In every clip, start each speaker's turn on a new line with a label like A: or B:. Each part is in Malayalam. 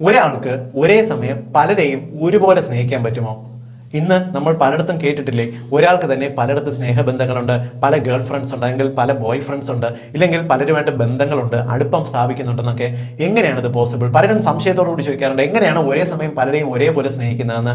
A: ഒരാൾക്ക് ഒരേ സമയം പലരെയും ഒരുപോലെ സ്നേഹിക്കാൻ പറ്റുമോ? ഇന്ന് നമ്മൾ പലയിടത്തും കേട്ടിട്ടില്ലേ, ഒരാൾക്ക് തന്നെ പലയിടത്ത് സ്നേഹബന്ധങ്ങളുണ്ട്, പല ഗേൾ ഫ്രണ്ട്സ് ഉണ്ട്, അല്ലെങ്കിൽ പല ബോയ് ഫ്രണ്ട്സ് ഉണ്ട്, ഇല്ലെങ്കിൽ പലരുമായിട്ട് ബന്ധങ്ങളുണ്ട്, അടുപ്പം സ്ഥാപിക്കുന്നുണ്ടെന്നൊക്കെ. എങ്ങനെയാണ് ഇത് പോസിബിൾ? പലരും സംശയത്തോടുകൂടി ചോദിക്കാറുണ്ട്, എങ്ങനെയാണ് ഒരേ സമയം പലരെയും ഒരേപോലെ സ്നേഹിക്കുന്നതെന്ന്.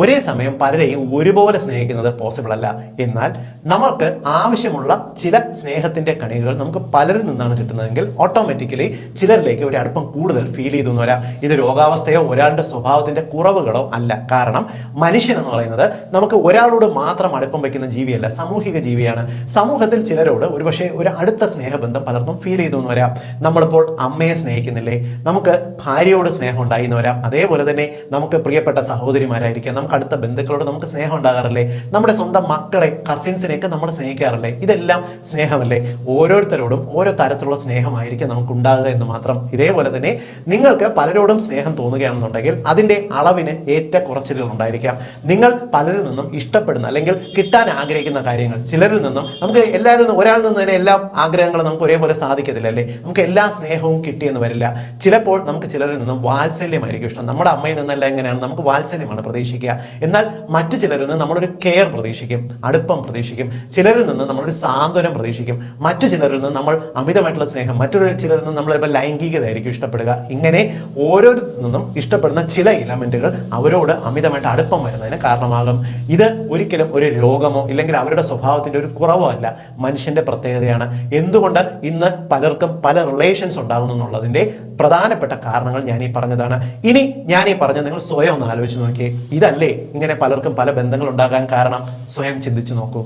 A: ഒരേ സമയം പലരെയും ഒരുപോലെ സ്നേഹിക്കുന്നത് പോസിബിൾ അല്ല. എന്നാൽ നമ്മൾക്ക് ആവശ്യമുള്ള ചില സ്നേഹത്തിന്റെ കണികകൾ നമുക്ക് പലരിൽ നിന്നാണ് കിട്ടുന്നതെങ്കിൽ ഓട്ടോമാറ്റിക്കലി ചിലരിലേക്ക് ഒരു അടുപ്പം കൂടുതൽ ഫീൽ ചെയ്തു വരാം. ഇത് രോഗാവസ്ഥയോ ഒരാളുടെ സ്വഭാവത്തിന്റെ കുറവുകളോ അല്ല. കാരണം മനുഷ്യൻ എന്ന് പറയുന്നത് നമുക്ക് ഒരാളോട് മാത്രം അടുപ്പം വയ്ക്കുന്ന ജീവിയല്ല, സാമൂഹിക ജീവിയാണ്. സമൂഹത്തിൽ ചിലരോട് ഒരുപക്ഷെ ഒരു അടുത്ത സ്നേഹബന്ധം പലർക്കും ഫീൽ ചെയ്തു എന്ന് വരാം. നമ്മളിപ്പോൾ അമ്മയെ സ്നേഹിക്കുന്നില്ലേ, നമുക്ക് ഭാര്യയോട് സ്നേഹം ഉണ്ടായി എന്ന് വരാം. അതേപോലെ തന്നെ നമുക്ക് പ്രിയപ്പെട്ട സഹോദരിമാരായിരിക്കാം, നമുക്ക് അടുത്ത ബന്ധുക്കളോട് നമുക്ക് സ്നേഹം ഉണ്ടാകാറില്ലേ, നമ്മുടെ സ്വന്തം മക്കളെ, കസിൻസിനെയൊക്കെ നമ്മൾ സ്നേഹിക്കാറില്ലേ. ഇതെല്ലാം സ്നേഹമല്ലേ? ഓരോരുത്തരോടും ഓരോ തരത്തിലുള്ള സ്നേഹമായിരിക്കും നമുക്ക് ഉണ്ടാകുക എന്ന് മാത്രം. ഇതേപോലെ തന്നെ നിങ്ങൾക്ക് പലരോടും സ്നേഹം തോന്നുകയാണെന്നുണ്ടെങ്കിൽ അതിന്റെ അളവിന് ഏറ്റക്കുറച്ചിലുകൾ ഉണ്ടായിരിക്കാം. നിങ്ങൾ പലരിൽ നിന്നും ഇഷ്ടപ്പെടുന്ന അല്ലെങ്കിൽ കിട്ടാൻ ആഗ്രഹിക്കുന്ന കാര്യങ്ങൾ, ചിലരിൽ നിന്നും നമുക്ക് എല്ലാവരിൽ നിന്നും ഒരാളിൽ നിന്ന് തന്നെ എല്ലാ ആഗ്രഹങ്ങളും നമുക്ക് ഒരേപോലെ സാധിക്കത്തില്ല അല്ലേ? നമുക്ക് എല്ലാ സ്നേഹവും കിട്ടിയെന്ന് വരില്ല. ചിലപ്പോൾ നമുക്ക് ചിലരിൽ നിന്നും വാത്സല്യമായിരിക്കും ഇഷ്ടം. നമ്മുടെ അമ്മയിൽ നിന്നല്ല എങ്ങനെയാണ് നമുക്ക് വാത്സല്യമാണ് പ്രതീക്ഷിക്കുക. എന്നാൽ മറ്റു ചിലരിൽ നിന്ന് നമ്മളൊരു കെയർ പ്രതീക്ഷിക്കും, അടുപ്പം പ്രതീക്ഷിക്കും. ചിലരിൽ നിന്ന് നമ്മളൊരു സാന്ത്വനം പ്രതീക്ഷിക്കും. മറ്റു ചിലരിൽ നിന്ന് നമ്മൾ അമിതമായിട്ടുള്ള സ്നേഹം, മറ്റൊരു ചിലരിൽ നിന്ന് നമ്മൾ ഇപ്പോൾ ലൈംഗികതയായിരിക്കും ഇഷ്ടപ്പെടുക. ഇങ്ങനെ ഓരോരുത്തരിൽ നിന്നും ഇഷ്ടപ്പെടുന്ന ചില ഇലമെന്റുകൾ അവരോട് അമിതമായിട്ട് അടുപ്പം വരുന്നതിന് കാരണമാകും. ഇത് ഒരിക്കലും ഒരു രോഗമോ ഇല്ലെങ്കിൽ അവരുടെ സ്വഭാവത്തിന്റെ ഒരു കുറവോ അല്ല, മനുഷ്യന്റെ പ്രത്യേകതയാണ്. എന്തുകൊണ്ട് ഇന്ന് പലർക്കും പല റിലേഷൻസ് ഉണ്ടാകുന്നു എന്നുള്ളതിന്റെ പ്രധാനപ്പെട്ട കാരണങ്ങൾ ഞാൻ ഈ പറഞ്ഞതാണ്. ഇനി ഞാൻ ഈ പറഞ്ഞ നിങ്ങൾ സ്വയം ഒന്ന് ആലോചിച്ച് നോക്കിയേ. ഇതല്ലേ ഇങ്ങനെ പലർക്കും പല ബന്ധങ്ങൾ ഉണ്ടാകാൻ കാരണം? സ്വയം ചിന്തിച്ചു നോക്കൂ.